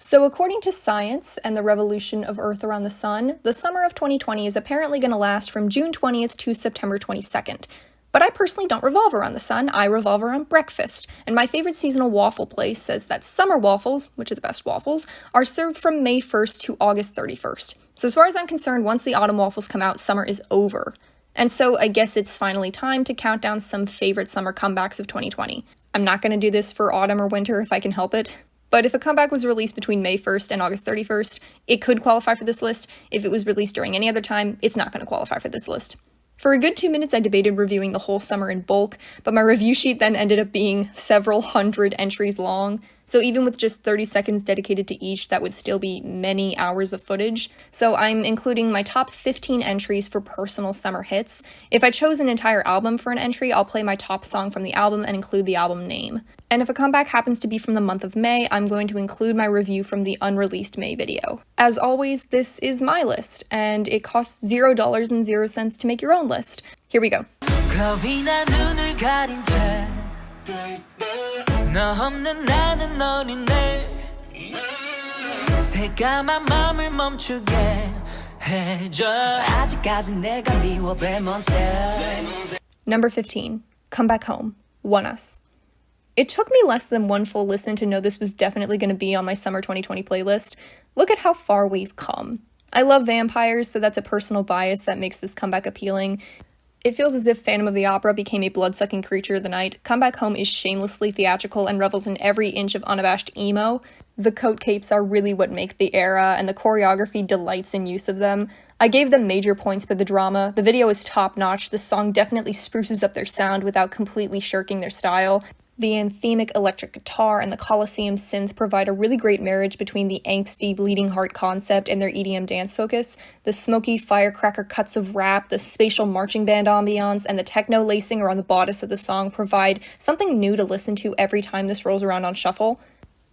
So according to science and the revolution of Earth around the sun, the summer of 2020 is apparently going to last from June 20th to September 22nd. But I personally don't revolve around the sun, I revolve around breakfast, and my favorite seasonal waffle place says that summer waffles, which are the best waffles, are served from May 1st to August 31st. So as far as I'm concerned, once the autumn waffles come out, summer is over. And so I guess it's finally time to count down some favorite summer comebacks of 2020. I'm not going to do this for autumn or winter if I can help it. But if a comeback was released between May 1st and August 31st, it could qualify for this list. If it was released during any other time, it's not going to qualify for this list. For a good 2 minutes, I debated reviewing the whole summer in bulk, but my review sheet then ended up being several hundred entries long, so even with just 30 seconds dedicated to each, that would still be many hours of footage. So I'm including my top 15 entries for personal summer hits. If I chose an entire album for an entry, I'll play my top song from the album and include the album name. And if a comeback happens to be from the month of May, I'm going to include my review from the unreleased May video. As always, this is my list, and it costs $0.00 to make your own list. Here we go. Number 15. Come Back Home, ONEUS. It took me less than one full listen to know this was definitely going to be on my summer 2020 playlist. Look at how far we've come. I love vampires, so that's a personal bias that makes this comeback appealing. It feels as if Phantom of the Opera became a blood-sucking creature of the night. Come Back Home is shamelessly theatrical and revels in every inch of unabashed emo. The coat capes are really what make the era, and the choreography delights in use of them. I gave them major points for the drama. The video is top-notch. The song definitely spruces up their sound without completely shirking their style. The anthemic electric guitar and the Colosseum synth provide a really great marriage between the angsty bleeding heart concept and their EDM dance focus. The smoky firecracker cuts of rap, the spatial marching band ambiance, and the techno lacing around the bodice of the song provide something new to listen to every time this rolls around on shuffle.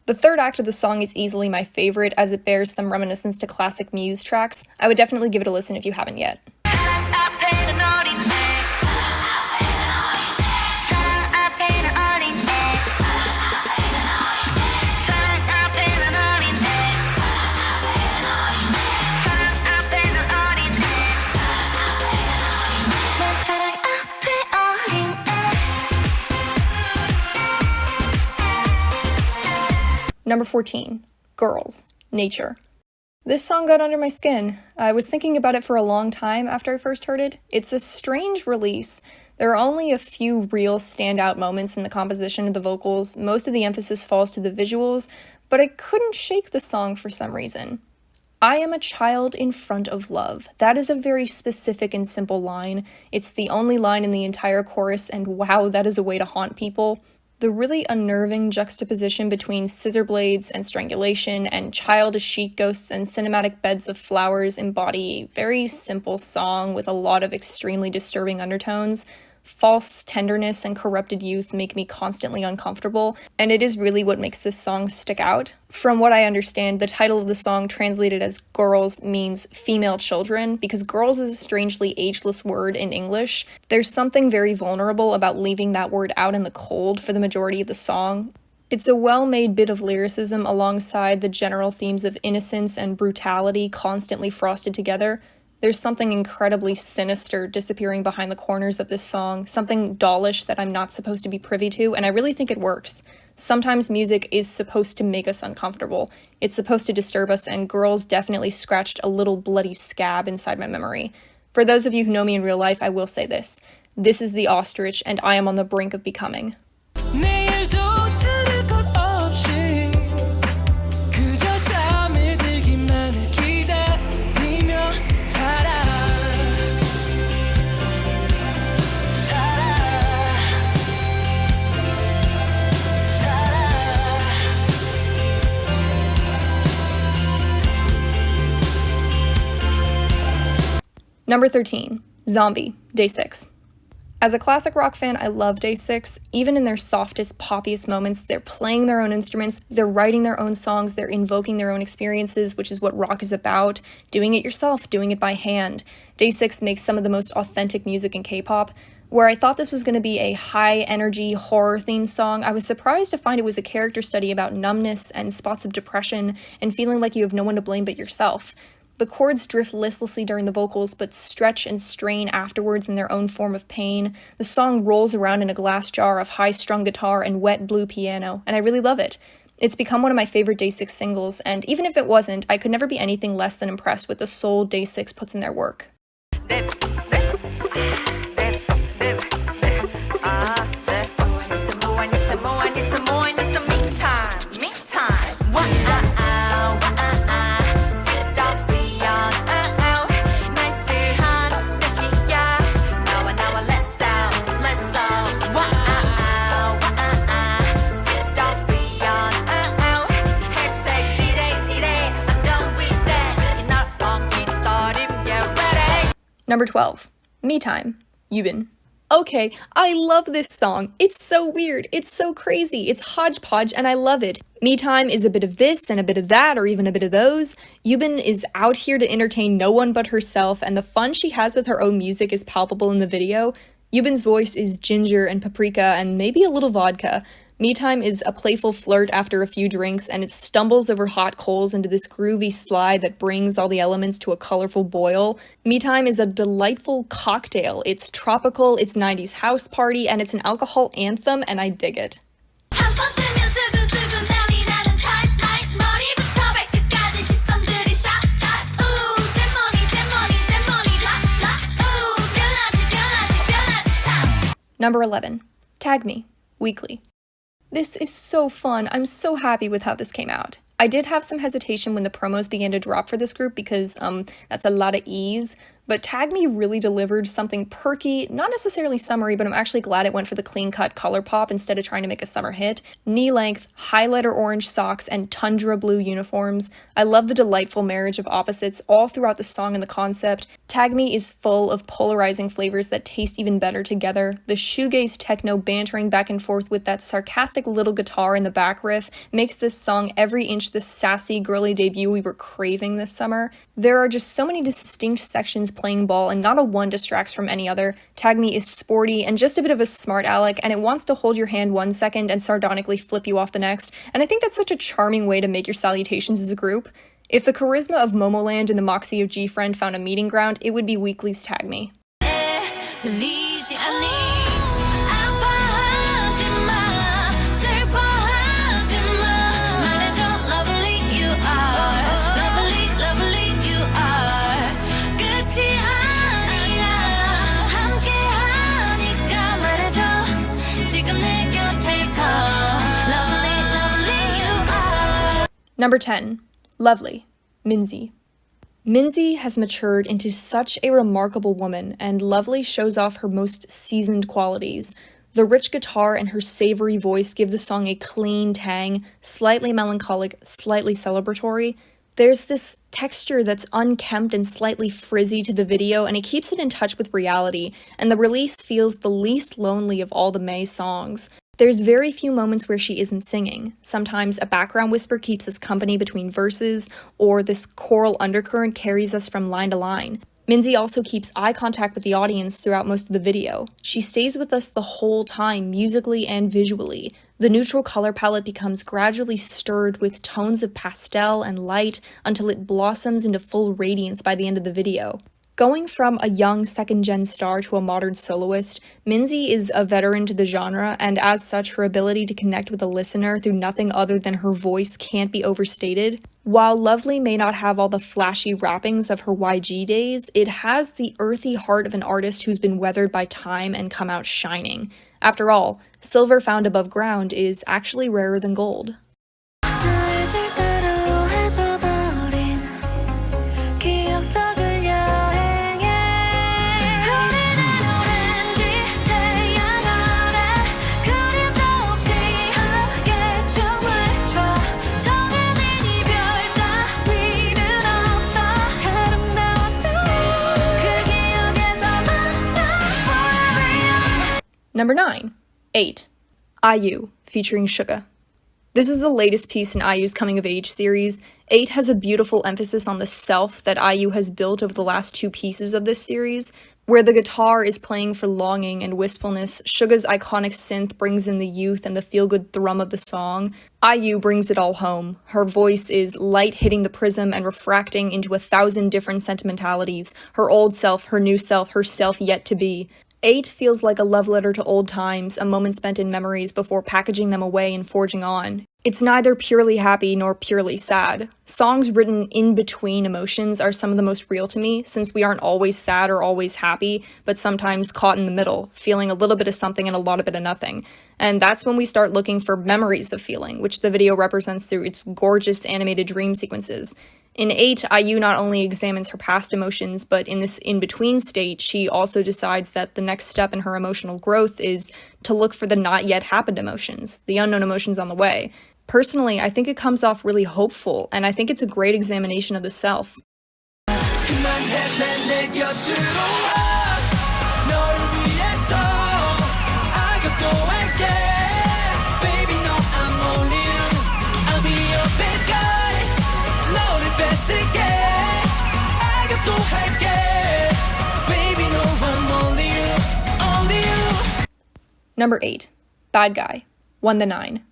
The third act of the song is easily my favorite, as it bears some reminiscence to classic Muse tracks. I would definitely give it a listen if you haven't yet. Number 14. Girls, Nature. This song got under my skin. I was thinking about it for a long time after I first heard it. It's a strange release. There are only a few real standout moments in the composition of the vocals. Most of the emphasis falls to the visuals, but I couldn't shake the song for some reason. I am a child in front of love. That is a very specific and simple line. It's the only line in the entire chorus, and wow, that is a way to haunt people. The really unnerving juxtaposition between scissor blades and strangulation and childish sheet ghosts and cinematic beds of flowers embody a very simple song with a lot of extremely disturbing undertones. False tenderness and corrupted youth make me constantly uncomfortable, and it is really what makes this song stick out. From what I understand, the title of the song translated as girls means female children, because girls is a strangely ageless word in English. There's something very vulnerable about leaving that word out in the cold for the majority of the song. It's a well-made bit of lyricism alongside the general themes of innocence and brutality constantly frosted together. There's something incredibly sinister disappearing behind the corners of this song, something dollish that I'm not supposed to be privy to, and I really think it works. Sometimes music is supposed to make us uncomfortable. It's supposed to disturb us, and Girls definitely scratched a little bloody scab inside my memory. For those of you who know me in real life, I will say this. This is the ostrich, and I am on the brink of becoming. Number 13. Zombie, Day 6. As a classic rock fan, I love Day 6. Even in their softest, poppiest moments, they're playing their own instruments, they're writing their own songs, they're invoking their own experiences, which is what rock is about. Doing it yourself, doing it by hand. Day 6 makes some of the most authentic music in K-pop. Where I thought this was going to be a high-energy, horror-themed song, I was surprised to find it was a character study about numbness and spots of depression and feeling like you have no one to blame but yourself. The chords drift listlessly during the vocals, but stretch and strain afterwards in their own form of pain. The song rolls around in a glass jar of high-strung guitar and wet blue piano, and I really love it. It's become one of my favorite Day6 singles, and even if it wasn't, I could never be anything less than impressed with the soul Day6 puts in their work. Number 12, Me Time, Yubin. Okay, I love this song. It's so weird, it's so crazy, it's hodgepodge, and I love it. Me Time is a bit of this and a bit of that, or even a bit of those. Yubin is out here to entertain no one but herself, and the fun she has with her own music is palpable in the video. Yubin's voice is ginger and paprika and maybe a little vodka. Me Time is a playful flirt after a few drinks, and it stumbles over hot coals into this groovy slide that brings all the elements to a colorful boil. Me Time is a delightful cocktail. It's tropical, it's 90s house party, and it's an alcohol anthem, and I dig it. Number 11, Tag Me, Weeekly. This is so fun. I'm so happy with how this came out. I did have some hesitation when the promos began to drop for this group because that's a lot of E's, but Tag Me really delivered something perky, not necessarily summery, but I'm actually glad it went for the clean-cut color pop instead of trying to make a summer hit. Knee-length, highlighter orange socks, and tundra blue uniforms. I love the delightful marriage of opposites all throughout the song and the concept. Tag Me is full of polarizing flavors that taste even better together. The shoegaze techno bantering back and forth with that sarcastic little guitar in the back riff makes this song every inch the sassy, girly debut we were craving this summer. There are just so many distinct sections playing ball, and not a one distracts from any other. Tag Me is sporty and just a bit of a smart aleck, and it wants to hold your hand one second and sardonically flip you off the next, and I think that's such a charming way to make your salutations as a group. If the charisma of Momoland and the moxie of GFRIEND found a meeting ground, it would be Weeekly's Tag Me. Number 10, Lovely, Minzy. Minzy has matured into such a remarkable woman, and Lovely shows off her most seasoned qualities. The rich guitar and her savory voice give the song a clean tang, slightly melancholic, slightly celebratory. There's this texture that's unkempt and slightly frizzy to the video, and it keeps it in touch with reality, and the release feels the least lonely of all the May songs. There's very few moments where she isn't singing. Sometimes a background whisper keeps us company between verses, or this choral undercurrent carries us from line to line. Minzy also keeps eye contact with the audience throughout most of the video. She stays with us the whole time, musically and visually. The neutral color palette becomes gradually stirred with tones of pastel and light until it blossoms into full radiance by the end of the video. Going from a young second-gen star to a modern soloist, Minzy is a veteran to the genre, and as such, her ability to connect with a listener through nothing other than her voice can't be overstated. While Lovely may not have all the flashy wrappings of her YG days, it has the earthy heart of an artist who's been weathered by time and come out shining. After all, silver found above ground is actually rarer than gold. Number 9, 8, IU, featuring Suga. This is the latest piece in IU's coming-of-age series. 8 has a beautiful emphasis on the self that IU has built over the last two pieces of this series. Where the guitar is playing for longing and wistfulness, Suga's iconic synth brings in the youth and the feel-good thrum of the song. IU brings it all home. Her voice is light hitting the prism and refracting into 1,000 different sentimentalities. Her old self, her new self, her self yet to be. 8 feels like a love letter to old times, a moment spent in memories before packaging them away and forging on. It's neither purely happy nor purely sad. Songs written in between emotions are some of the most real to me, since we aren't always sad or always happy, but sometimes caught in the middle, feeling a little bit of something and a lot of it of nothing. And that's when we start looking for memories of feeling, which the video represents through its gorgeous animated dream sequences. In 8, IU not only examines her past emotions, but in this in-between state, she also decides that the next step in her emotional growth is to look for the not-yet-happened emotions, the unknown emotions on the way. Personally, I think it comes off really hopeful, and I think it's a great examination of the self. Number 8, Bad Guy, Won the 9.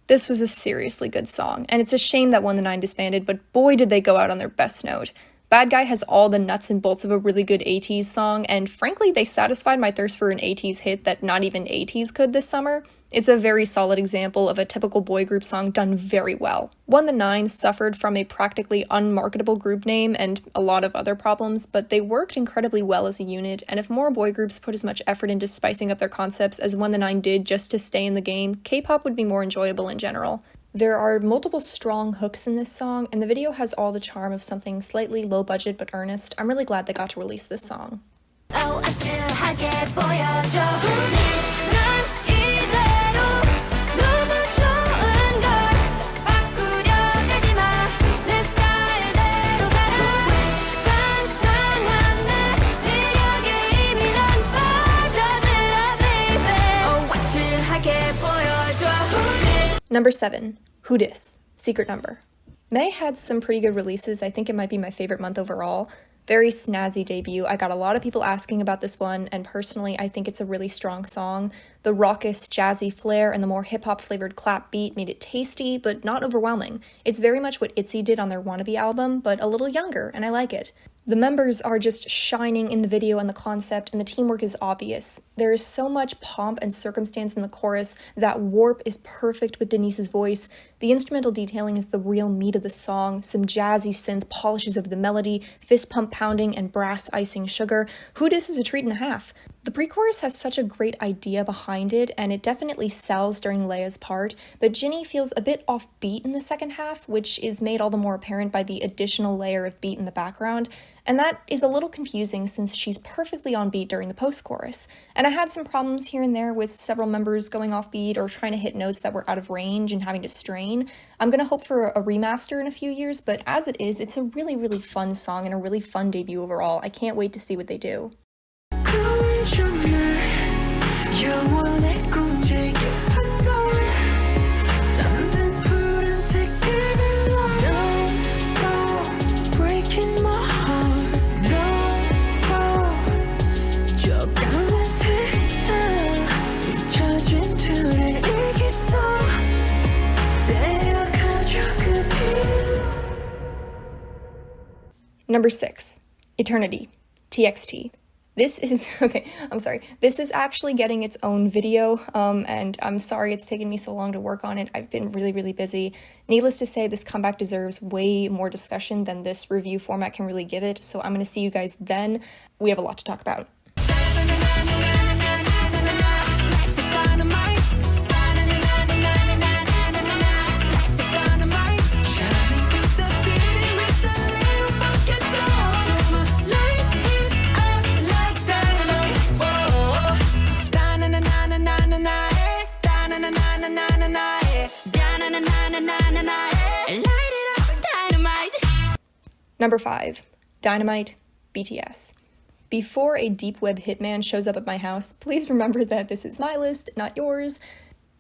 This was a seriously good song, and it's a shame that Won the 9 disbanded, but boy did they go out on their best note. Bad Guy has all the nuts and bolts of a really good 80s song, and frankly, they satisfied my thirst for an 80s hit that not even 80s could this summer. It's a very solid example of a typical boy group song done very well. Won the 9 suffered from a practically unmarketable group name and a lot of other problems, but they worked incredibly well as a unit, and if more boy groups put as much effort into spicing up their concepts as Won the 9 did just to stay in the game, K-pop would be more enjoyable in general. There are multiple strong hooks in this song, and the video has all the charm of something slightly low budget but earnest. I'm really glad they got to release this song. Number 7, Who Dis? Secret Number. May had some pretty good releases. I think it might be my favorite month overall. Very snazzy debut. I got a lot of people asking about this one, and personally, I think it's a really strong song. The raucous, jazzy flair and the more hip-hop flavored clap beat made it tasty, but not overwhelming. It's very much what ITZY did on their Wannabe album, but a little younger, and I like it. The members are just shining in the video and the concept, and the teamwork is obvious. There is so much pomp and circumstance in the chorus. That warp is perfect with Denise's voice. The instrumental detailing is the real meat of the song. Some jazzy synth polishes over the melody, fist pump pounding, and brass icing sugar. Who Dis is a treat and a half. The pre-chorus has such a great idea behind it, and it definitely sells during Leia's part, but Jinny feels a bit offbeat in the second half, which is made all the more apparent by the additional layer of beat in the background, and that is a little confusing since she's perfectly on beat during the post-chorus. And I had some problems here and there with several members going off beat or trying to hit notes that were out of range and having to strain. I'm gonna hope for a remaster in a few years, but as it is, it's a really, really fun song and a really fun debut overall. I can't wait to see what they do. Number 6, Eternity, TXT. This is, this is actually getting its own video, and I'm sorry it's taken me so long to work on it. I've been really, really busy. Needless to say, this comeback deserves way more discussion than this review format can really give it, so I'm going to see you guys then. We have a lot to talk about. Number 5, Dynamite, BTS. Before a deep web hitman shows up at my house, please remember that this is my list, not yours.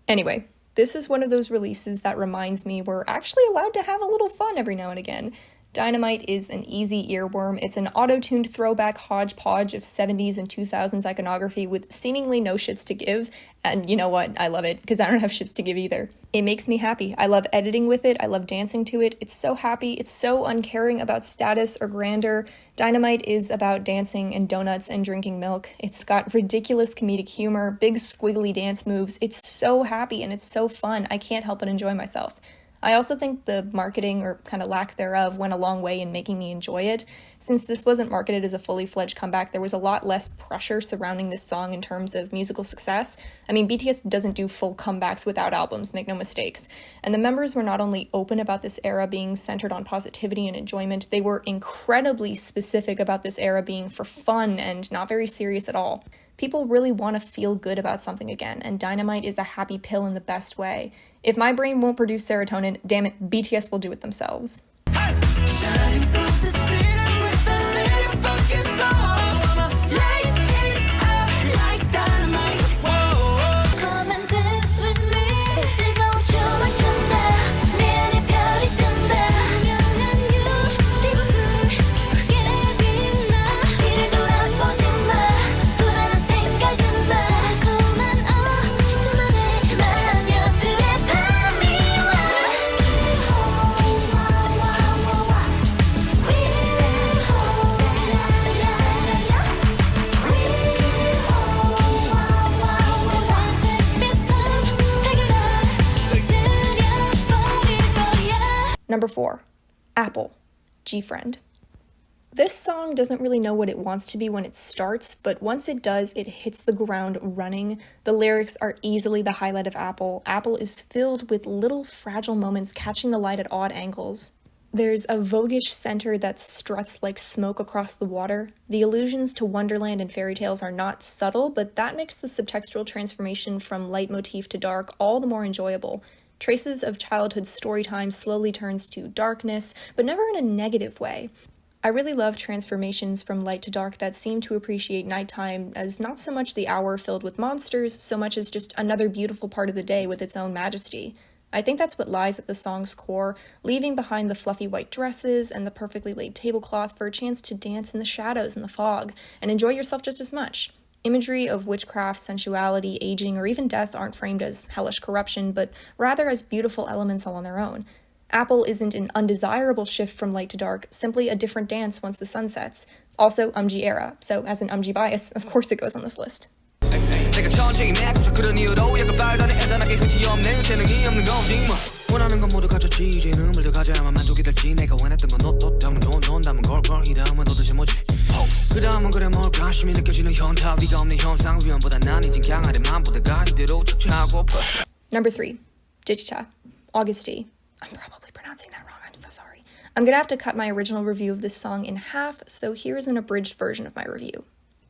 Anyway, this is one of those releases that reminds me we're actually allowed to have a little fun every now and again. Dynamite is an easy earworm. It's an auto-tuned throwback hodgepodge of 70s and 2000s iconography with seemingly no shits to give, and you know what, I love it, because I don't have shits to give either. It makes me happy. I love editing with it, I love dancing to it, it's so happy, it's so uncaring about status or grandeur. Dynamite is about dancing and donuts and drinking milk. It's got ridiculous comedic humor, big squiggly dance moves, it's so happy and it's so fun, I can't help but enjoy myself. I also think the marketing, or kind of lack thereof, went a long way in making me enjoy it. Since this wasn't marketed as a fully fledged comeback, there was a lot less pressure surrounding this song in terms of musical success. I mean, BTS doesn't do full comebacks without albums, make no mistakes. And the members were not only open about this era being centered on positivity and enjoyment, they were incredibly specific about this era being for fun and not very serious at all. People really want to feel good about something again, and Dynamite is a happy pill in the best way. If my brain won't produce serotonin, damn it, BTS will do it themselves. Number 4, Apple, GFRIEND. This song doesn't really know what it wants to be when it starts, but once it does, it hits the ground running. The lyrics are easily the highlight of Apple. Apple is filled with little fragile moments catching the light at odd angles. There's a voguish center that struts like smoke across the water. The allusions to Wonderland and fairy tales are not subtle, but that makes the subtextual transformation from leitmotif to dark all the more enjoyable. Traces of childhood storytime slowly turns to darkness, but never in a negative way. I really love transformations from light to dark that seem to appreciate nighttime as not so much the hour filled with monsters, so much as just another beautiful part of the day with its own majesty. I think that's what lies at the song's core, leaving behind the fluffy white dresses and the perfectly laid tablecloth for a chance to dance in the shadows and the fog, and enjoy yourself just as much. Imagery of witchcraft, sensuality, aging, or even death aren't framed as hellish corruption, but rather as beautiful elements all on their own. Apple isn't an undesirable shift from light to dark, simply a different dance once the sun sets. Also, UMG era, so as an UMG bias, of course it goes on this list. 원하는 건 모두 가졌지 이제 눈물도 가져야만 만족이 될지 내가 원했던 건 너 때문에 넌 담은 걸걸 이 다음은 도대체 뭐지 그 다음은 그래 뭘 관심이 느껴지는 현타 위가 없는 현상 위험보다 난 이젠 강하게 맘보다가 이대로 척추하고 Number 3, Daechwita, Agust D. I'm probably pronouncing that wrong, I'm so sorry. I'm gonna have to cut my original review of this song in half, so here's an abridged version of my review.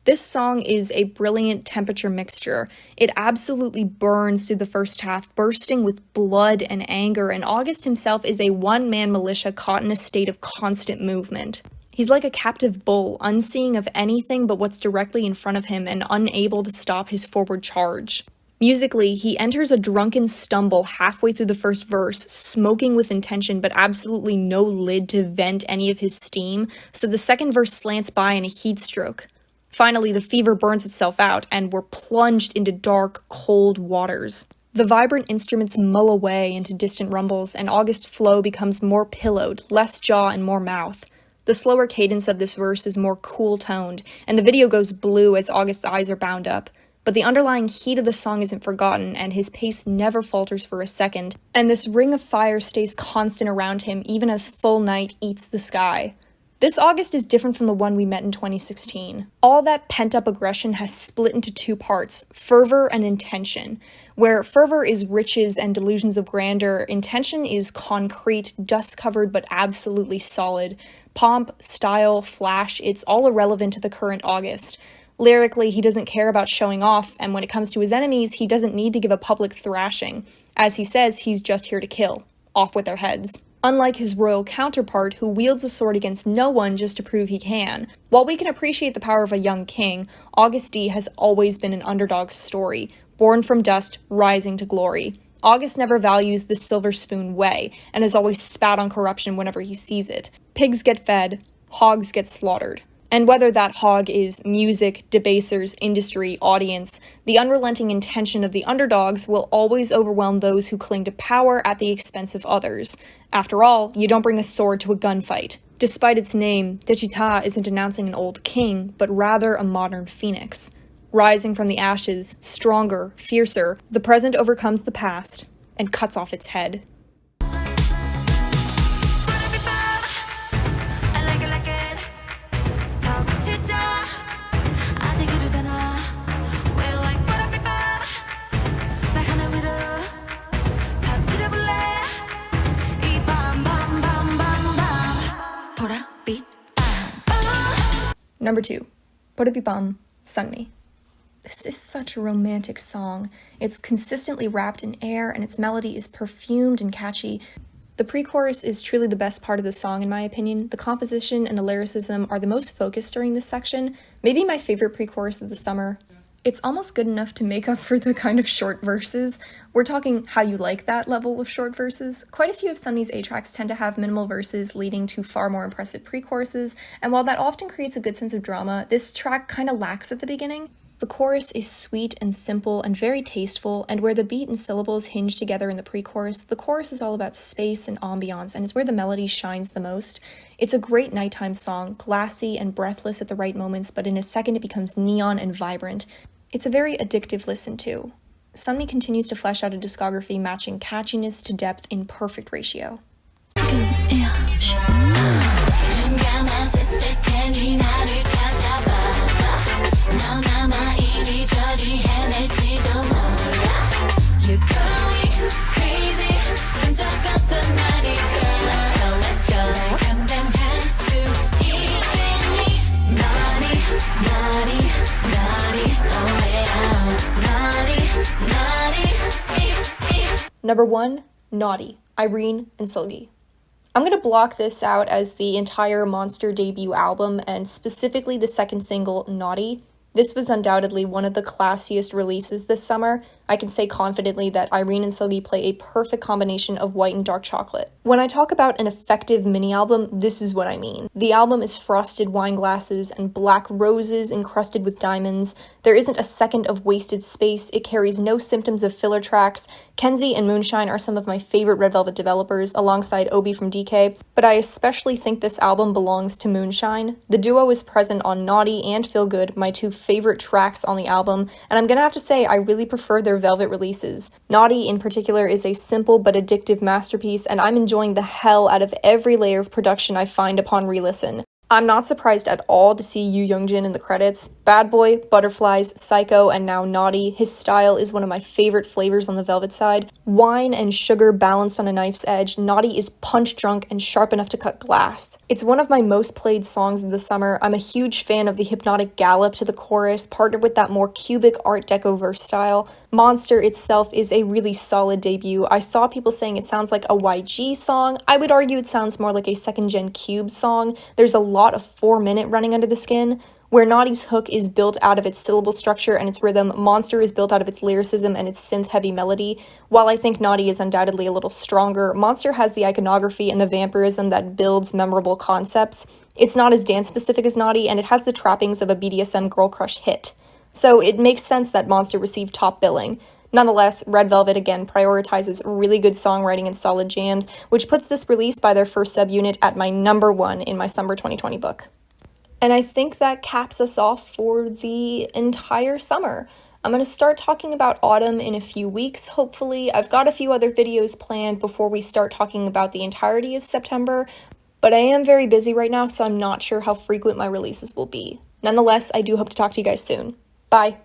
This song is a brilliant temperature mixture. It absolutely burns through the first half, bursting with blood and anger, and Agust himself is a one-man militia caught in a state of constant movement. He's like a captive bull, unseeing of anything but what's directly in front of him and unable to stop his forward charge. Musically, he enters a drunken stumble halfway through the first verse, smoking with intention but absolutely no lid to vent any of his steam, so the second verse slants by in a heat stroke. Finally, the fever burns itself out, and we're plunged into dark, cold waters. The vibrant instruments mull away into distant rumbles, and Agust's flow becomes more pillowed, less jaw and more mouth. The slower cadence of this verse is more cool-toned, and the video goes blue as Agust's eyes are bound up. But the underlying heat of the song isn't forgotten, and his pace never falters for a second, and this ring of fire stays constant around him even as full night eats the sky. This Agust is different from the one we met in 2016. All that pent-up aggression has split into two parts, fervor and intention. Where fervor is riches and delusions of grandeur, intention is concrete, dust-covered but absolutely solid. Pomp, style, flash, it's all irrelevant to the current Agust. Lyrically, he doesn't care about showing off, and when it comes to his enemies, he doesn't need to give a public thrashing. As he says, he's just here to kill. Off with their heads. Unlike his royal counterpart, who wields a sword against no one just to prove he can. While we can appreciate the power of a young king, Agust D has always been an underdog story, born from dust, rising to glory. Agust never values the silver spoon way, and has always spat on corruption whenever he sees it. Pigs get fed, hogs get slaughtered. And whether that hog is music, debasers, industry, audience, the unrelenting intention of the underdogs will always overwhelm those who cling to power at the expense of others. After all, you don't bring a sword to a gunfight. Despite its name, Daechwita isn't announcing an old king, but rather a modern phoenix. Rising from the ashes, stronger, fiercer, the present overcomes the past and cuts off its head. Number 2, pporappippam, Sunmi. This is such a romantic song. It's consistently wrapped in air and its melody is perfumed and catchy. The pre-chorus is truly the best part of the song in my opinion. The composition and the lyricism are the most focused during this section, maybe my favorite pre-chorus of the summer. It's almost good enough to make up for the kind of short verses. We're talking how you like that level of short verses. Quite a few of Sunmi's A-tracks tend to have minimal verses leading to far more impressive pre-choruses, and while that often creates a good sense of drama, this track kinda lacks at the beginning. The chorus is sweet and simple and very tasteful, and where the beat and syllables hinge together in the pre-chorus, the chorus is all about space and ambiance, and it's where the melody shines the most. It's a great nighttime song, glassy and breathless at the right moments, but in a second it becomes neon and vibrant. It's a very addictive listen to. Sunmi continues to flesh out a discography matching catchiness to depth in perfect ratio. Number 1, Naughty, IRENE and SEULGI. I'm going to block this out as the entire Monster debut album, and specifically the second single, Naughty. This was undoubtedly one of the classiest releases this summer. I can say confidently that IRENE and SEULGI play a perfect combination of white and dark chocolate. When I talk about an effective mini-album, this is what I mean. The album is frosted wine glasses and black roses encrusted with diamonds. There isn't a second of wasted space. It carries no symptoms of filler tracks. Kenzie and Moonshine are some of my favorite Red Velvet developers, alongside Obi from DK, but I especially think this album belongs to Moonshine. The duo is present on Naughty and Feel Good, my two favorite tracks on the album, and I'm gonna have to say I really prefer their Velvet releases. Naughty in particular is a simple but addictive masterpiece, and I'm enjoying the hell out of every layer of production I find upon re-listen. I'm not surprised at all to see Yoo Youngjin in the credits. Bad Boy, Butterflies, Psycho, and now Naughty. His style is one of my favorite flavors on the Velvet side. Wine and sugar balanced on a knife's edge, Naughty is punch-drunk and sharp enough to cut glass. It's one of my most played songs of the summer. I'm a huge fan of the hypnotic gallop to the chorus, partnered with that more cubic Art Deco verse style. Monster itself is a really solid debut. I saw people saying it sounds like a YG song. I would argue it sounds more like a second-gen Cube song. There's a lot of 4-minute running under the skin. Where Naughty's hook is built out of its syllable structure and its rhythm, Monster is built out of its lyricism and its synth-heavy melody. While I think Naughty is undoubtedly a little stronger, Monster has the iconography and the vampirism that builds memorable concepts. It's not as dance-specific as Naughty, and it has the trappings of a BDSM girl crush hit. So it makes sense that Monster received top billing. Nonetheless, Red Velvet again prioritizes really good songwriting and solid jams, which puts this release by their first subunit at my number 1 in my summer 2020 book. And I think that caps us off for the entire summer. I'm going to start talking about autumn in a few weeks, hopefully. I've got a few other videos planned before we start talking about the entirety of September, but I am very busy right now, so I'm not sure how frequent my releases will be. Nonetheless, I do hope to talk to you guys soon. Bye!